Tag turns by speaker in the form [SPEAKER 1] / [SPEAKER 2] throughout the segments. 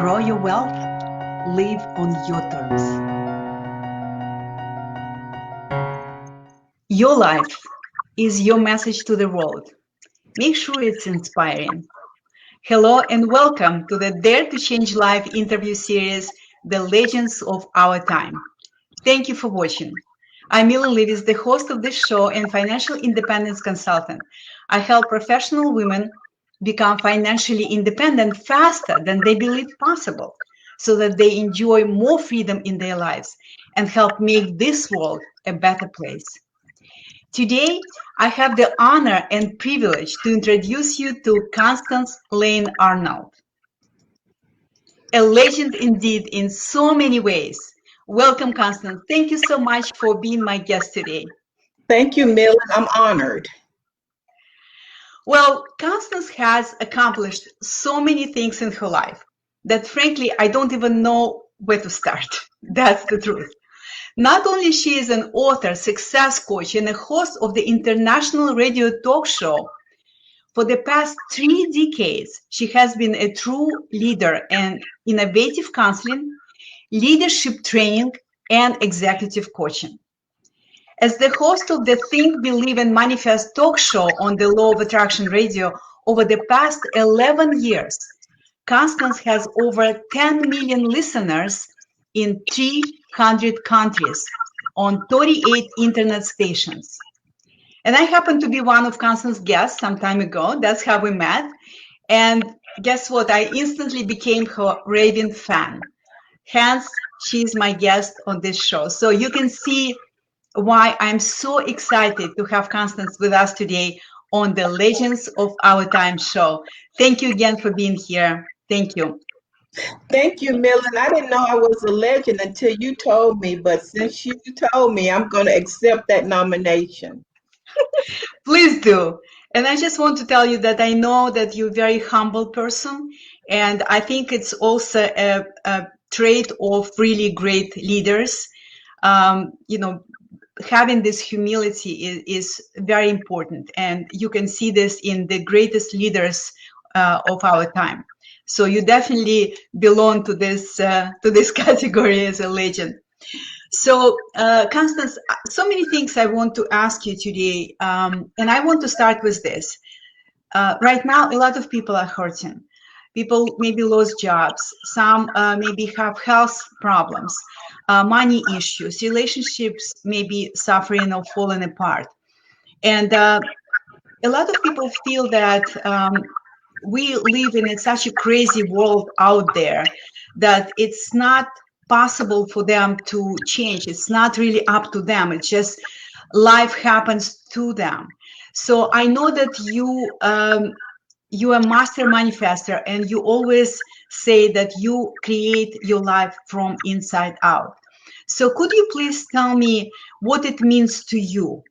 [SPEAKER 1] Grow your wealth, live on your terms. Your life is your message to the world. Make sure it's inspiring. Hello and welcome to the Dare to Change Life interview series, The Legends of Our Time. Thank you for watching. I'm Millen Livis, the host of this show and financial independence consultant. I help professional women become financially independent faster than they believe possible, so that they enjoy more freedom in their lives and help make this world a better place. Today, I have the honor and privilege to introduce you to Constance Lane Arnold, a legend indeed in so many ways. Welcome, Constance. Thank you so much for being my guest today.
[SPEAKER 2] Thank you, Millen. I'm honored.
[SPEAKER 1] Well, Constance has accomplished so many things in her life that frankly, I don't even know where to start. That's the truth. Not only she is an author, success coach, and a host of the international radio talk show, for the past 3 decades, she has been a true leader in innovative counseling, leadership training, and executive coaching. As the host of the Think, Believe, and Manifest talk show on the Law of Attraction Radio over the past 11 years, Constance has over 10 million listeners in 300 countries on 38 internet stations. And I happened to be one of Constance's guests some time ago. That's how we met. And guess what? I instantly became her raving fan. Hence, she's my guest on this show. So you can see why I'm so excited to have Constance with us today on the Legends of Our Time show. Thank you again for being here. Thank you.
[SPEAKER 2] Thank you, Millen. I didn't know I was a legend until you told me, but since you told me, I'm going to accept that nomination.
[SPEAKER 1] Please do. And I just want to tell you that I know that you're a very humble person, and I think it's also a trait of really great leaders. Having this humility is very important, and you can see this in the greatest leaders of our time. So you definitely belong to this category as a legend. So, Constance, so many things I want to ask you today, and I want to start with this. Right now, a lot of people are hurting. People maybe lost jobs. Some maybe have health problems, money issues, relationships maybe suffering or falling apart. And a lot of people feel that we live in such a crazy world out there that it's not possible for them to change. It's not really up to them. It's just life happens to them. So I know that you are a master manifester, and you always say that you create your life from inside out. So could you please tell me what it means to you?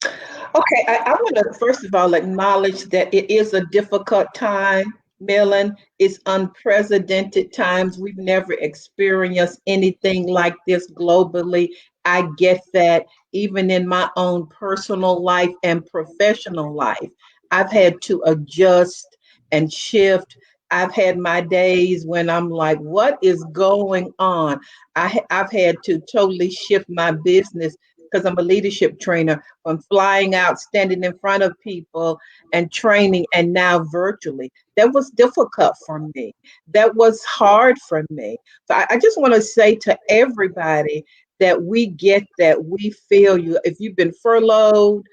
[SPEAKER 2] Okay, I want to first of all acknowledge that it is a difficult time, Millen. It's unprecedented times. We've never experienced anything like this globally. I get that even in my own personal life and professional life, I've had to adjust and shift. I've had my days when I'm like, what is going on? I've had to totally shift my business because I'm a leadership trainer, from flying out, standing in front of people and training, and now virtually. That was difficult for me. That was hard for me. So I just want to say to everybody that we get that, we feel you. If you've been furloughed,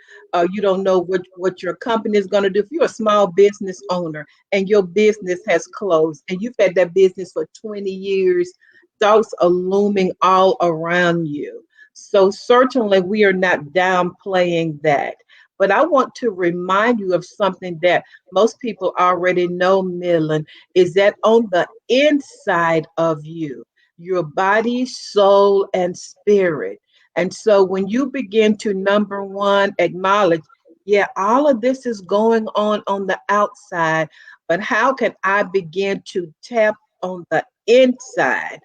[SPEAKER 2] you don't know what your company is going to do. If you're a small business owner and your business has closed and you've had that business for 20 years, thoughts are looming all around you. So certainly we are not downplaying that. But I want to remind you of something that most people already know, Millen, is that on the inside of you, your body, soul, and spirit. And so when you begin to, number one, acknowledge, yeah, all of this is going on the outside, but how can I begin to tap on the inside?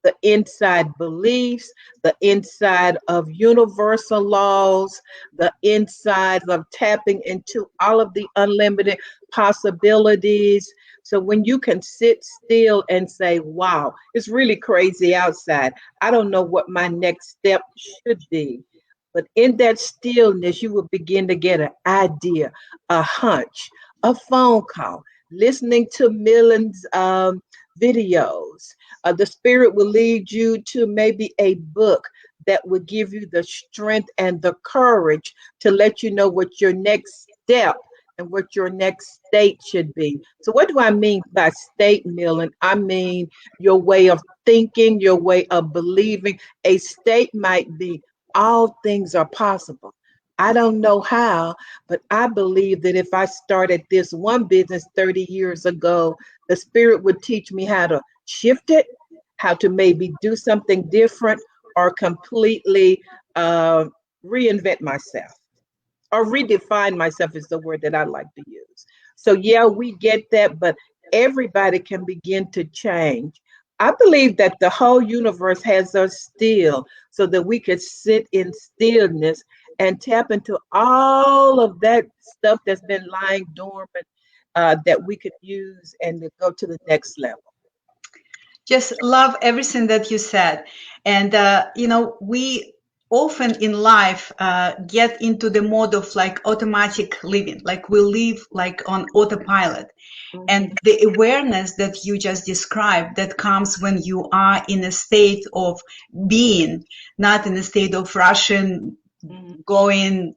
[SPEAKER 2] the inside beliefs, the inside of universal laws, the insides of tapping into all of the unlimited possibilities. So when you can sit still and say, wow, it's really crazy outside. I don't know what my next step should be. But in that stillness, you will begin to get an idea, a hunch, a phone call, listening to Millen's videos. The Spirit will lead you to maybe a book that will give you the strength and the courage to let you know what your next step and what your next state should be. So, what do I mean by state, Millen? I mean your way of thinking, your way of believing. A state might be all things are possible. I don't know how, but I believe that if I started this one business 30 years ago, the Spirit would teach me how to shift it, how to maybe do something different, or completely reinvent myself, or redefine myself is the word that I like to use. So, yeah, we get that, but everybody can begin to change. I believe that the whole universe has us still so that we could sit in stillness and tap into all of that stuff that's been lying dormant that we could use and to go to the next level.
[SPEAKER 1] Just love everything that you said. And, we often in life get into the mode of like automatic living, like we live like on autopilot.
[SPEAKER 2] Mhm.
[SPEAKER 1] And the awareness that you just described that comes when you are in a state of being, not in a state of rushing,
[SPEAKER 2] Mhm.
[SPEAKER 1] going,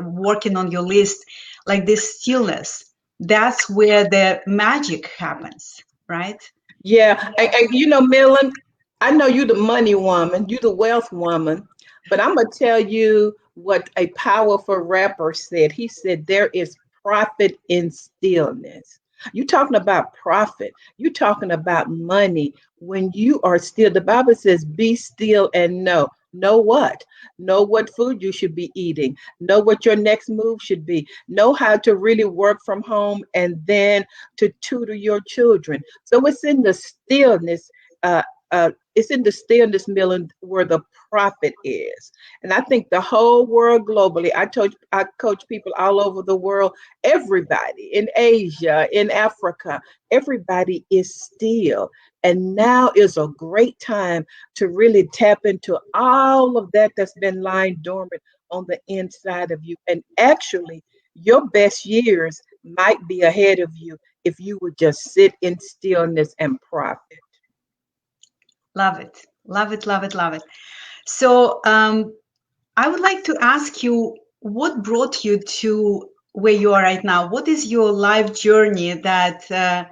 [SPEAKER 1] working on your list, like this stillness, that's where the magic happens, right?
[SPEAKER 2] Yeah, and you know, Millen, I know you the money woman, you the wealth woman, but I'm gonna tell you what a powerful rapper said. He said there is profit in stillness. You talking about profit? You talking about money? When you are still, the Bible says, "Be still and know." Know what? Know what food you should be eating. Know what your next move should be. Know how to really work from home and then to tutor your children. So it's in the stillness, it's in the stillness, Millen, where the profit is. And I think the whole world globally, I coach people all over the world, everybody in Asia, in Africa, everybody is still. And now is a great time to really tap into all of that that's been lying dormant on the inside of you. And actually, your best years might be ahead of you if you would just sit in stillness and profit.
[SPEAKER 1] Love it. Love it, love it, love it. So I would like to ask you what brought you to where you are right now? What is your life journey that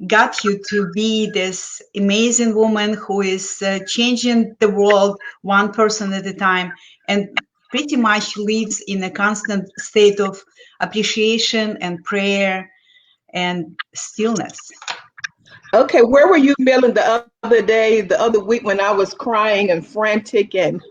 [SPEAKER 1] got you to be this amazing woman who is changing the world one person at a time and pretty much lives in a constant state of appreciation and prayer and stillness?
[SPEAKER 2] Okay, where were you, Millen, the other day, the other week when I was crying and frantic and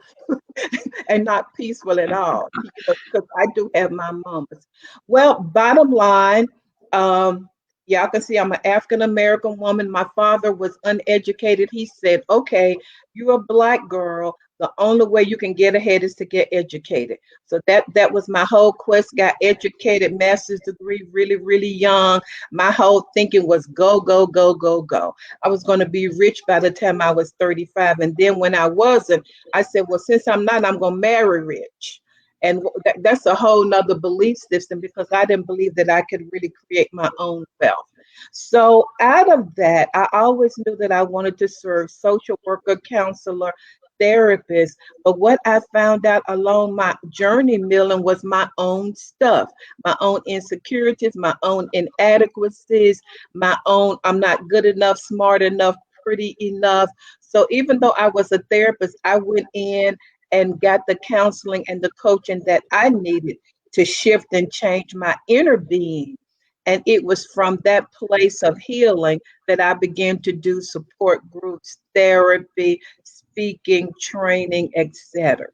[SPEAKER 2] not peaceful at all? You know, because I do have my moments. Well, bottom line, um, y'all can see I'm an African American woman. My father was uneducated. He said, "Okay, you're a black girl. The only way you can get ahead is to get educated." So that was my whole quest. Got educated, master's degree, really, really young. My whole thinking was go, go, go, go, go. I was going to be rich by the time I was 35, and then when I wasn't, I said, well, since I'm not, I'm going to marry rich. And that's a whole nother belief system because I didn't believe that I could really create my own wealth. So out of that, I always knew that I wanted to serve social worker, counselor, therapist. But what I found out along my journey, Millen, was my own stuff, my own insecurities, my own inadequacies, my own I'm not good enough, smart enough, pretty enough. So even though I was a therapist, I went in and got the counseling and the coaching that I needed to shift and change my inner being. And it was from that place of healing that I began to do support groups, therapy, speaking, training, etc.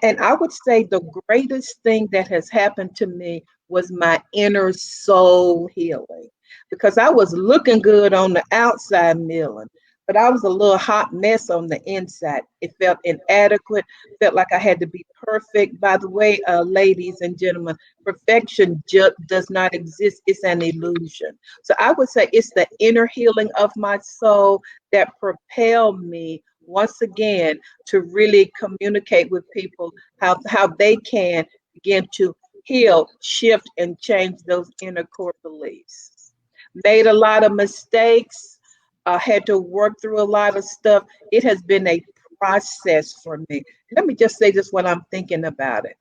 [SPEAKER 2] And I would say the greatest thing that has happened to me was my inner soul healing because I was looking good on the outside, Millen, but I was a little hot mess on the inside. It felt inadequate, felt like I had to be perfect. By the way, ladies and gentlemen, perfection does not exist. It's an illusion. So I would say it's the inner healing of my soul that propelled me once again to really communicate with people how they can begin to heal, shift, and change those inner core beliefs. Made a lot of mistakes, had to work through a lot of stuff. It has been a process for me. Let me just say this when I'm thinking about it.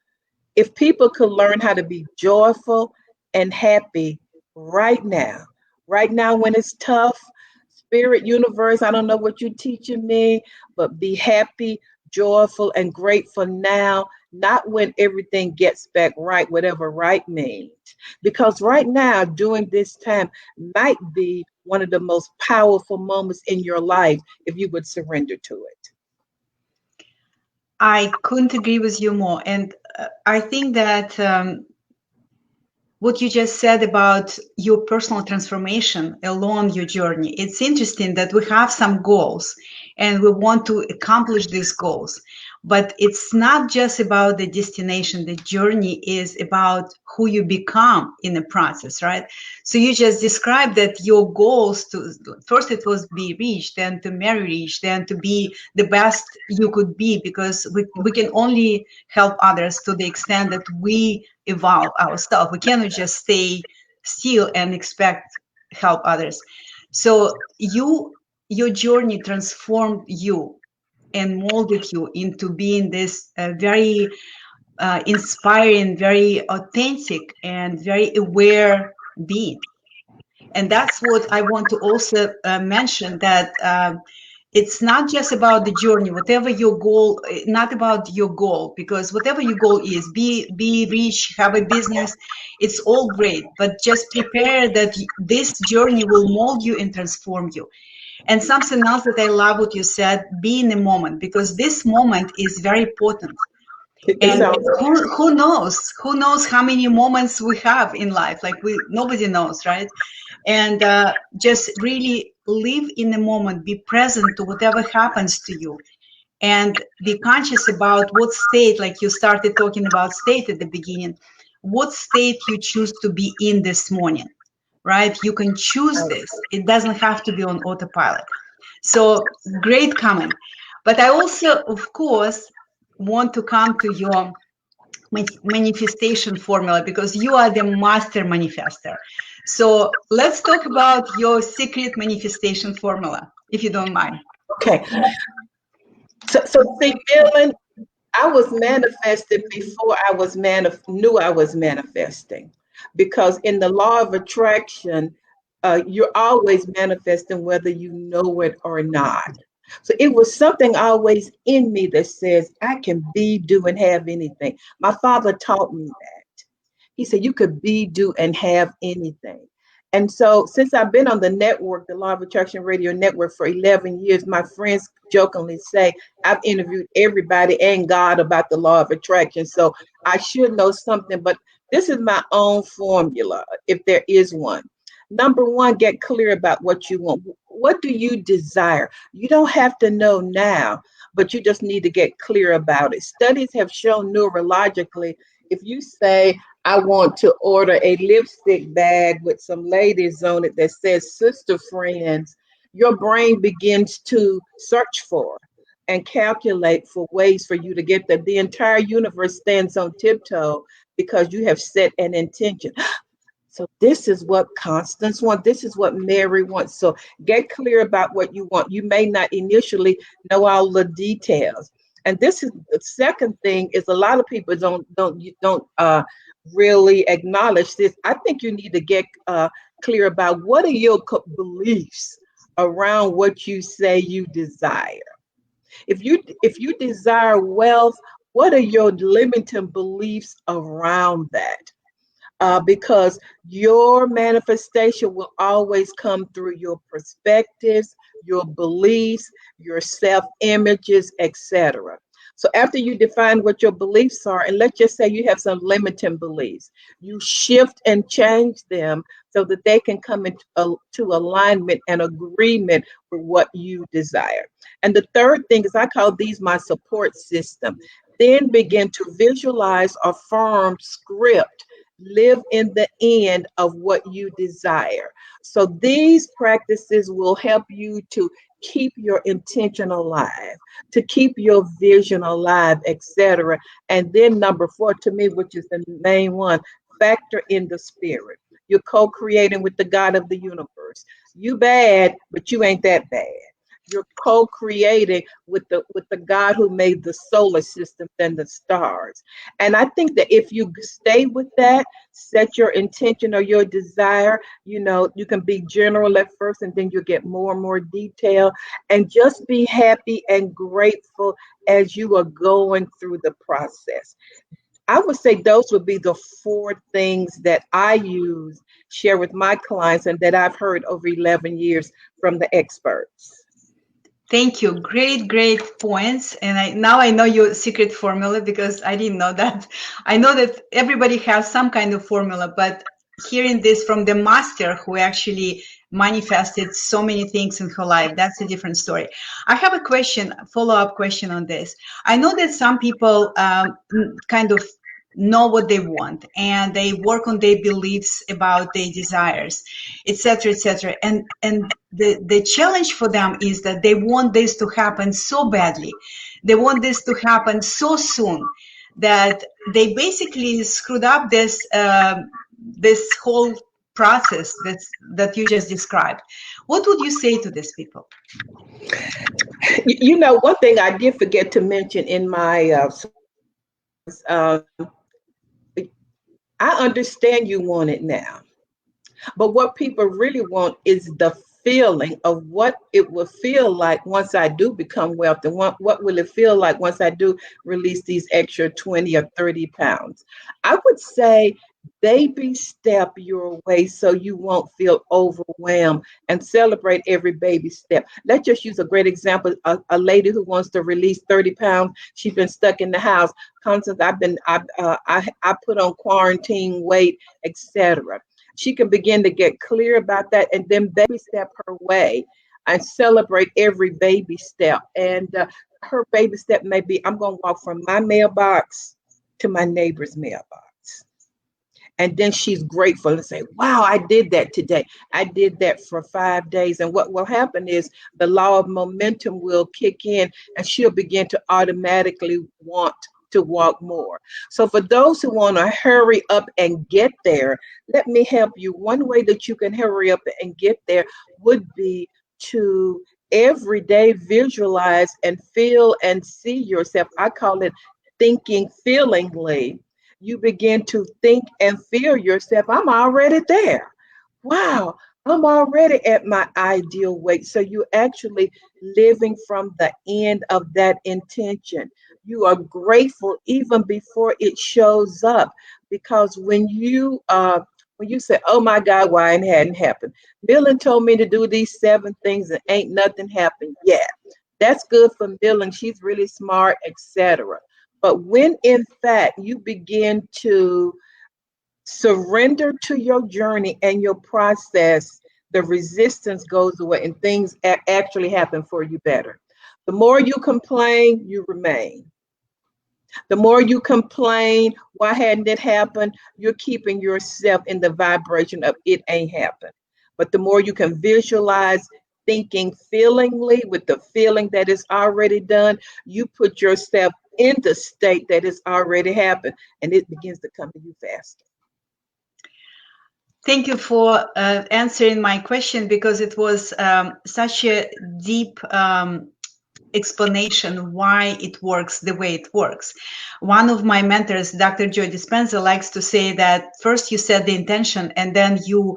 [SPEAKER 2] If people could learn how to be joyful and happy right now when it's tough, spirit universe, I don't know what you're teaching me, but be happy, joyful, and grateful now, not when everything gets back right, whatever right means. Because right now, during this time, might be one of the most powerful moments in your life if you would surrender to it.
[SPEAKER 1] I couldn't agree with you more. And I think that what you just said about your personal transformation along your journey, it's interesting that we have some goals and we want to accomplish these goals. But it's not just about the destination. The journey is about who you become in the process, right? So you just described that your goals to first it was be rich, then to marry rich, then to be the best you could be, because we can only help others to the extent that we evolve ourselves. We cannot just stay still and expect help others. So your journey transformed you and molded you into being this very inspiring, very authentic, and very aware being. And that's what I want to also mention, that it's not just about the journey, whatever your goal, not about your goal, because whatever your goal is, be rich, have a business, it's all great, but just prepare that this journey will mold you and transform you. And something else that I love what you said, be in the moment, because this moment is very important.
[SPEAKER 2] It
[SPEAKER 1] And
[SPEAKER 2] sounds
[SPEAKER 1] who knows how many moments we have in life? Like nobody knows, right? And just really live in the moment, be present to whatever happens to you, and be conscious about what state, like you started talking about state at the beginning, what state you choose to be in this morning, right? You can choose this. It doesn't have to be on autopilot. So great comment. But I also, of course, want to come to your manifestation formula, because you are the master manifester. So let's talk about your secret manifestation formula, if you don't mind.
[SPEAKER 2] okay. So see, Millen, I was manifested before I was knew I was manifesting, because in the law of attraction, you're always manifesting whether you know it or not. So it was something always in me that says I can be, do, and have anything. My father taught me that. He said you could be, do, and have anything. And so, since I've been on the network, the Law of Attraction Radio Network, for 11 years, my friends jokingly say I've interviewed everybody and God about the Law of Attraction. So, I should know something, but this is my own formula, if there is one. Number one, get clear about what you want. What do you desire? You don't have to know now, but you just need to get clear about it. Studies have shown neurologically, if you say, I want to order a lipstick bag with some ladies on it that says sister friends, your brain begins to search for and calculate for ways for you to get there. The entire universe stands on tiptoe because you have set an intention. So this is what Constance wants. This is what Mary wants. So get clear about what you want. You may not initially know all the details. And this is the second thing, is a lot of people don't really acknowledge this. I think you need to get clear about what are your beliefs around what you say you desire. If you desire wealth, what are your limiting beliefs around that? Because your manifestation will always come through your perspectives, your beliefs, your self images, etc. So after you define what your beliefs are, and let's just say you have some limiting beliefs, you shift and change them so that they can come into to alignment and agreement with what you desire. And the third thing is I call these my support system. Then begin to visualize a firm script. Live in the end of what you desire. So these practices will help you to keep your intention alive, to keep your vision alive, etc. And then number four, to me, which is the main one, factor in the spirit. You're co-creating with the God of the universe. You bad, but you ain't that bad. You're co-creating with the God who made the solar system and the stars. And I think that if you stay with that, set your intention or your desire, you can be general at first and then you get more and more detail, and just be happy and grateful as you are going through the process. I would say those would be the four things that I use, share with my clients, and that I've heard over 11 years from the experts.
[SPEAKER 1] Thank you. Great, great points. And now I know your secret formula, because I didn't know that. I know that everybody has some kind of formula, but hearing this from the master who actually manifested so many things in her life, that's a different story. I have a question, follow-up question on this. I know that some people kind of know what they want and they work on their beliefs about their desires, etc., etc. And the challenge for them is that they want this to happen so badly. They want this to happen so soon that they basically screwed up this whole process that you just described. What would you say to these people?
[SPEAKER 2] One thing I did forget to mention in my I understand you want it now, but what people really want is the feeling of what it will feel like once I do become wealthy. What will it feel like once I do release these extra 20 or 30 pounds? I would say baby step your way so you won't feel overwhelmed, and celebrate every baby step. Let's just use a great example. A lady who wants to release 30 pounds, she's been stuck in the house. Constance, I put on quarantine weight, etc. She can begin to get clear about that and then baby step her way and celebrate every baby step. And her baby step may be, I'm going to walk from my mailbox to my neighbor's mailbox. And then she's grateful and say, wow, I did that today. I did that for 5 days. And what will happen is the law of momentum will kick in and she'll begin to automatically want to walk more. So for those who want to hurry up and get there, let me help you. One way that you can hurry up and get there would be to every day visualize and feel and see yourself. I call it thinking feelingly. You begin to think and feel yourself. I'm already there. Wow, I'm already at my ideal weight. So you're actually living from the end of that intention. You are grateful even before it shows up, because when you say, oh my God, why it hadn't happened? Millen told me to do these 7 things and ain't nothing happened yet. That's good for Millen. She's really smart, etc. But when in fact you begin to surrender to your journey and your process, the resistance goes away and things actually happen for you better. The more you complain, you remain. The more you complain, why hadn't it happened? You're keeping yourself in the vibration of it ain't happened. But the more you can visualize thinking feelingly with the feeling that is already done, you put yourself in the state that has already happened, and it begins to come to you faster.
[SPEAKER 1] Thank you for answering my question, because it was such a deep explanation why it works the way it works. One of my mentors, Dr. Joe Dispenza, likes to say that first you set the intention and then you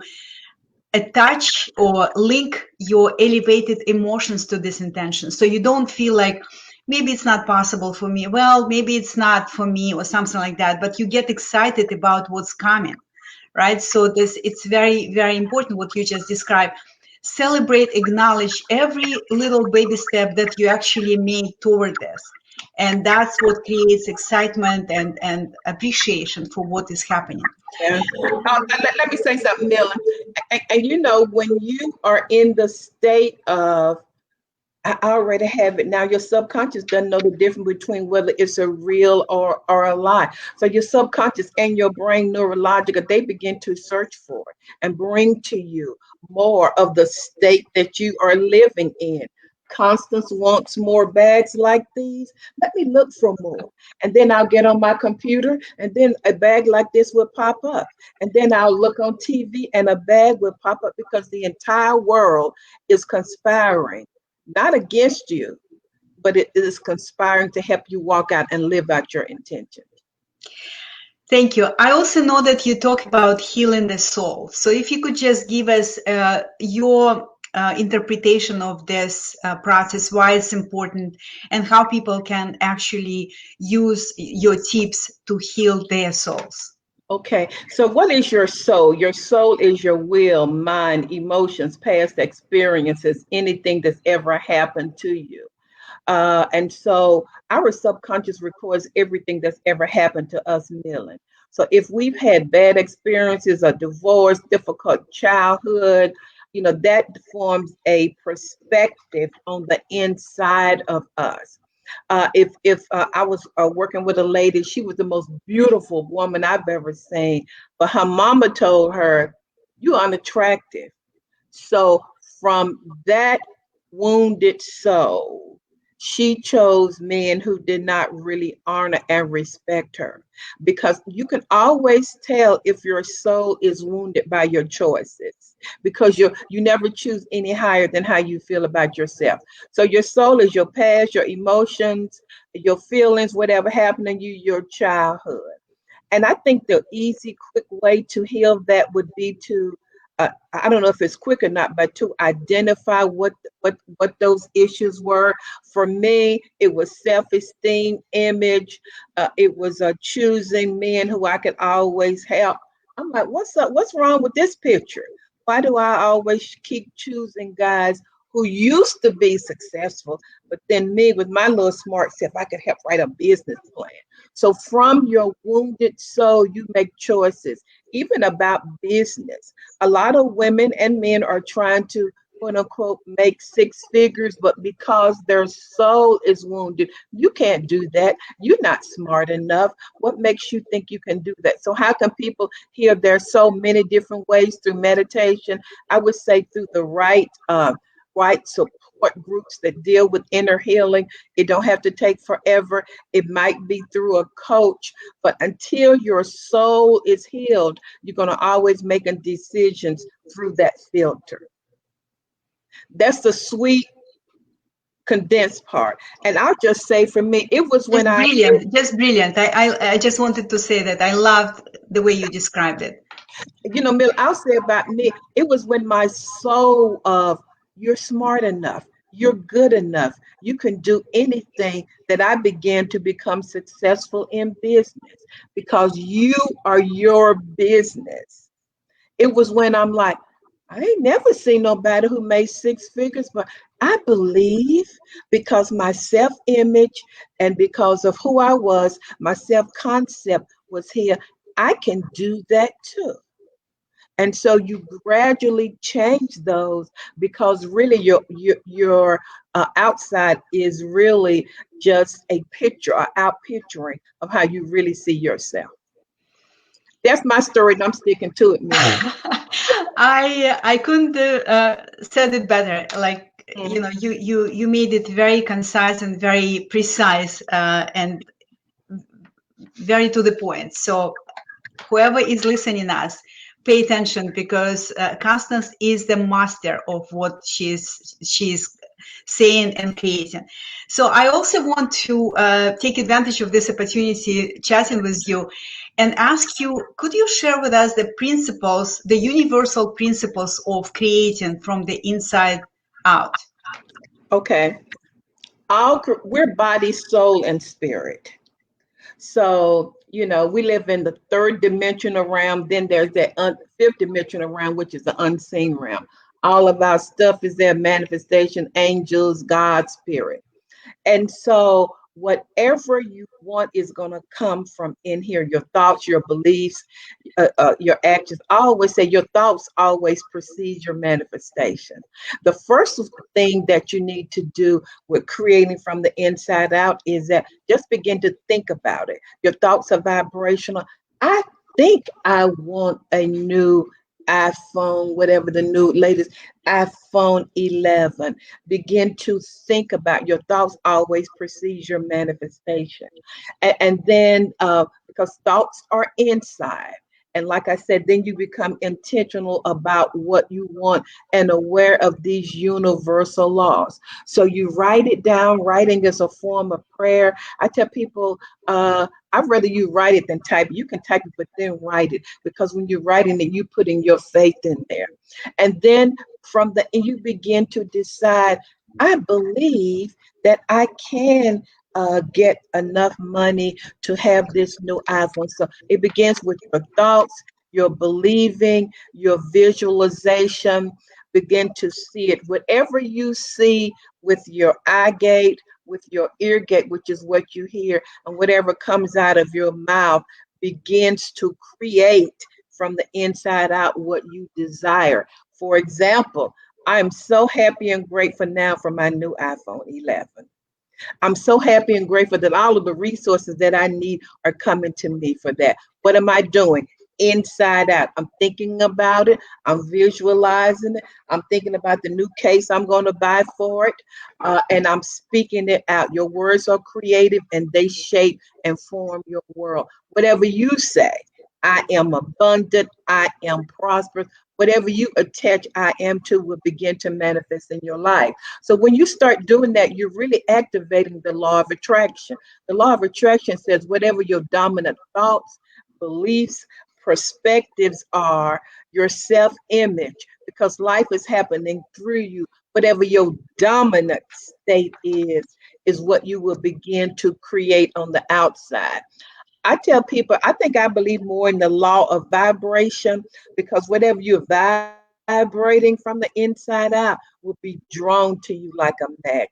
[SPEAKER 1] attach or link your elevated emotions to this intention. So you don't feel like, maybe it's not possible for me. Well, maybe it's not for me or something like that, but you get excited about what's coming, right? So it's very, very important what you just described. Celebrate, acknowledge every little baby step that you actually made toward this. And that's what creates excitement and appreciation for what is happening.
[SPEAKER 2] Yeah. Let me say something, Millen. And you know, when you are in the state of I already have it now. Your subconscious doesn't know the difference between whether it's a real or a lie. So your subconscious and your brain neurological, they begin to search for it and bring to you more of the state that you are living in. Constance wants more bags like these. Let me look for more. And then I'll get on my computer and then a bag like this will pop up. And then I'll look on TV and a bag will pop up because the entire world is conspiring not against you, but it is conspiring to help you walk out and live out your intention.
[SPEAKER 1] Thank you. I also know that you talk about healing the soul. So if you could just give us your interpretation of this process, why it's important, and how people can actually use your tips to heal their souls.
[SPEAKER 2] Okay, so what is your soul? Your soul is your will, mind, emotions, past experiences, anything that's ever happened to you. And so our subconscious records everything that's ever happened to us, Millen. So if we've had bad experiences, a divorce, difficult childhood, you know, that forms a perspective on the inside of us. If I was working with a lady, she was the most beautiful woman I've ever seen, but her mama told her, "You're unattractive." So from that wounded soul, she chose men who did not really honor and respect her. Because you can always tell if your soul is wounded by your choices, because you never choose any higher than how you feel about yourself. So your soul is your past, your emotions, your feelings, whatever happened to you, your childhood. And I think the easy, quick way to heal that would be to, I don't know if it's quick or not, but to identify what those issues were. For me, it was self-esteem, image. It was choosing men who I could always help. I'm like, what's up? What's wrong with this picture? Why do I always keep choosing guys who used to be successful, but then me with my little smart self, I could help write a business plan. So from your wounded soul, you make choices, even about business. A lot of women and men are trying to, quote unquote, make six figures, but because their soul is wounded, you can't do that. You're not smart enough. What makes you think you can do that? So how can people heal their soul many different ways? Through meditation? I would say through the right support groups that deal with inner healing. It don't have to take forever. It might be through a coach, but until your soul is healed, you're going to always make decisions through that filter. That's the sweet condensed part. And I'll just say for me, it was when
[SPEAKER 1] Just brilliant. I just wanted to say that I loved the way you described it.
[SPEAKER 2] You know, Mill, I'll say about me, it was when my soul of you're smart enough, you're good enough, you can do anything, that I began to become successful in business because you are your business. It was when I'm like, I ain't never seen nobody who made six figures, but I believe because my self image and because of who I was, my self concept was here. I can do that too. And so you gradually change those because really your outside is really just a picture or out picturing of how you really see yourself. That's my story, and I'm sticking to it, Millen.
[SPEAKER 1] I couldn't said it better. Like you know, you made it very concise and very precise and very to the point. So whoever is listening us, pay attention because Constance is the master of what she's saying and creating. So I also want to take advantage of this opportunity chatting with you and ask you, could you share with us the principles, the universal principles of creating from the inside out?
[SPEAKER 2] Okay. We're body, soul, and spirit. So, you know, we live in the third dimensional realm. Then there's that fifth dimensional realm, which is the unseen realm. All of our stuff is there, manifestation, angels, God, spirit. And so whatever you want is going to come from in here. Your thoughts, your beliefs, your actions. I always say your thoughts always precede your manifestation. The first thing that you need to do with creating from the inside out is that just begin to think about it. Your thoughts are vibrational. I think I want a new iPhone, whatever the new latest iPhone 11. Begin to think about your thoughts always precede your manifestation. And then because thoughts are inside. And like I said, then you become intentional about what you want and aware of these universal laws. So you write it down. Writing is a form of prayer. I tell people, I'd rather you write it than type it. You can type it, but then write it, because when you're writing it, you put in your faith in there. And then and you begin to decide, I believe that I can get enough money to have this new iPhone. So it begins with your thoughts, your believing, your visualization. Begin to see it. Whatever you see with your eye gate, with your ear gate, which is what you hear, and whatever comes out of your mouth begins to create from the inside out what you desire. For example, I am so happy and grateful now for my new iPhone 11. I'm so happy and grateful that all of the resources that I need are coming to me for that. What am I doing? Inside out. I'm thinking about it. I'm visualizing it. I'm thinking about the new case I'm going to buy for it. And I'm speaking it out. Your words are creative and they shape and form your world. Whatever you say, I am abundant. I am prosperous. Whatever you attach I am to will begin to manifest in your life. So when you start doing that, you're really activating the law of attraction. The law of attraction says whatever your dominant thoughts, beliefs, perspectives are, your self-image, because life is happening through you. Whatever your dominant state is what you will begin to create on the outside. I tell people, I believe more in the law of vibration, because whatever you're vibrating from the inside out will be drawn to you like a magnet.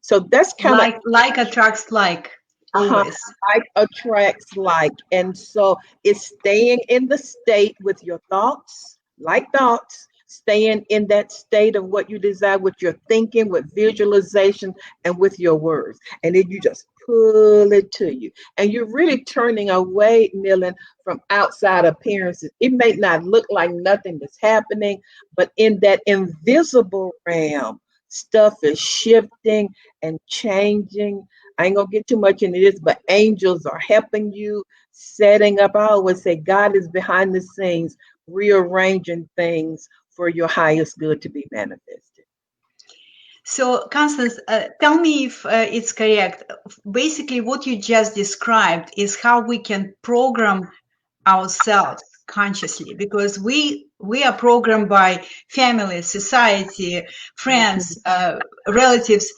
[SPEAKER 2] So that's kind of
[SPEAKER 1] Like attracts like, always.
[SPEAKER 2] like attracts like. And so it's staying in the state with your thoughts, like thoughts, staying in that state of what you desire with your thinking, with visualization, and with your words. And then you just pull it to you. And you're really turning away, Millen, from outside appearances. It may not look like nothing is happening, but in that invisible realm, stuff is shifting and changing. I ain't gonna get too much into this, but angels are helping you, setting up. I always say God is behind the scenes, rearranging things for your highest good to be manifested.
[SPEAKER 1] So, Constance, tell me if it's correct. Basically, what you just described is how we can program ourselves consciously, because we are programmed by family, society, friends, relatives,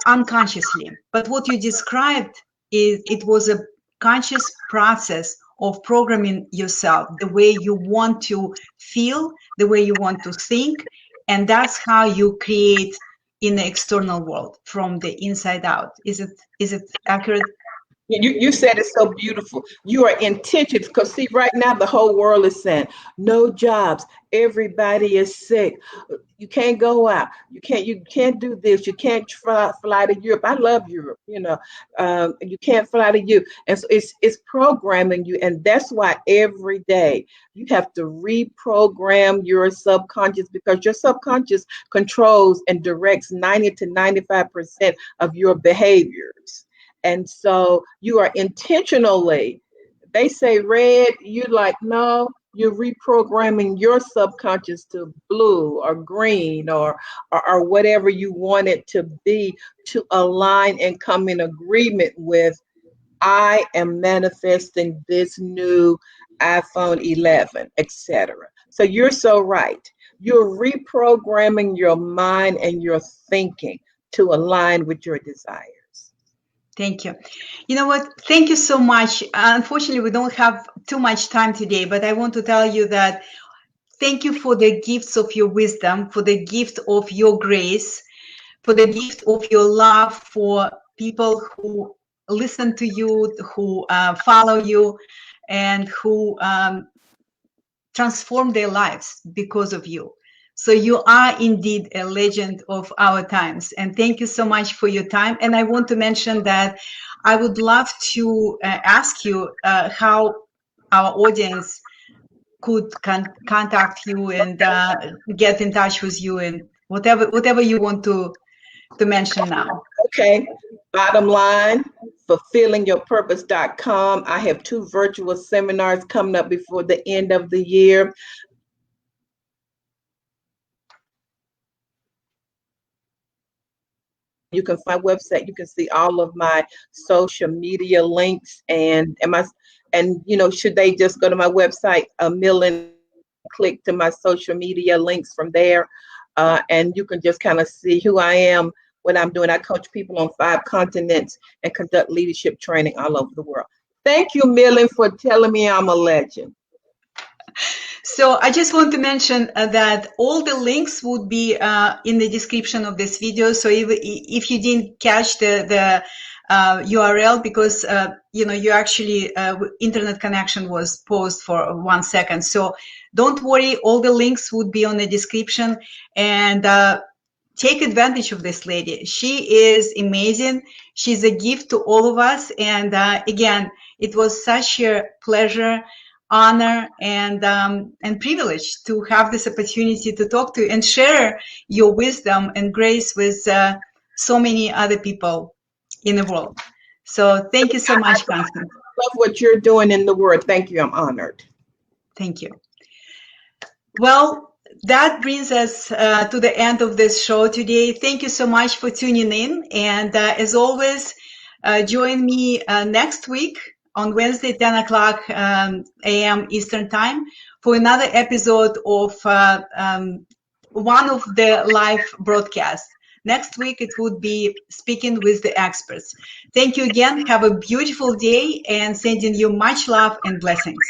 [SPEAKER 1] unconsciously. But what you described is it was a conscious process of programming yourself the way you want to feel, the way you want to think, and that's how you create in the external world from the inside out. Is it accurate?
[SPEAKER 2] You said it so beautiful. You are intentional, because see, right now the whole world is saying no jobs. Everybody is sick. You can't go out. You can't do this. You can't fly to Europe. I love Europe. You can't fly to Europe, and so it's programming you, and that's why every day you have to reprogram your subconscious, because your subconscious controls and directs 90 to 95% of your behaviors. And so you are intentionally, they say red, you're like, no, you're reprogramming your subconscious to blue or green or whatever you want it to be, to align and come in agreement with, I am manifesting this new iPhone 11, etc. So you're so right. You're reprogramming your mind and your thinking to align with your desires.
[SPEAKER 1] Thank you. You know what? Thank you so much. Unfortunately, we don't have too much time today, but I want to tell you that thank you for the gifts of your wisdom, for the gift of your grace, for the gift of your love for people who listen to you, who follow you, and who transform their lives because of you. So you are indeed a legend of our times. And thank you so much for your time. And I want to mention that I would love to ask you how our audience could contact you and get in touch with you, and whatever you want to mention now.
[SPEAKER 2] Okay. Bottom line, fulfillingyourpurpose.com. I have 2 virtual seminars coming up before the end of the year. You can find my website. You can see all of my social media links, and should they just go to my website, Millen, click to my social media links from there, and you can just kind of see who I am, what I'm doing. I coach people on 5 continents and conduct leadership training all over the world. Thank you, Millen, for telling me I'm a legend.
[SPEAKER 1] So I just want to mention that all the links would be in the description of this video. So if you didn't catch the URL because you actually internet connection was paused for 1 second. So don't worry, all the links would be on the description, and take advantage of this lady. She is amazing. She's a gift to all of us. And again, it was such a pleasure, honor, and privilege to have this opportunity to talk to you and share your wisdom and grace with so many other people in the world. So thank you so much, Constance.
[SPEAKER 2] I love what you're doing in the world. Thank you. I'm honored.
[SPEAKER 1] Thank you. Well, that brings us to the end of this show today. Thank you so much for tuning in. And as always, join me next week on Wednesday, 10 o'clock a.m. Eastern Time for another episode of one of the live broadcasts. Next week, it would be Speaking with the Experts. Thank you again. Have a beautiful day, and sending you much love and blessings.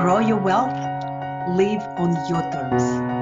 [SPEAKER 1] Grow your wealth. Live on your terms.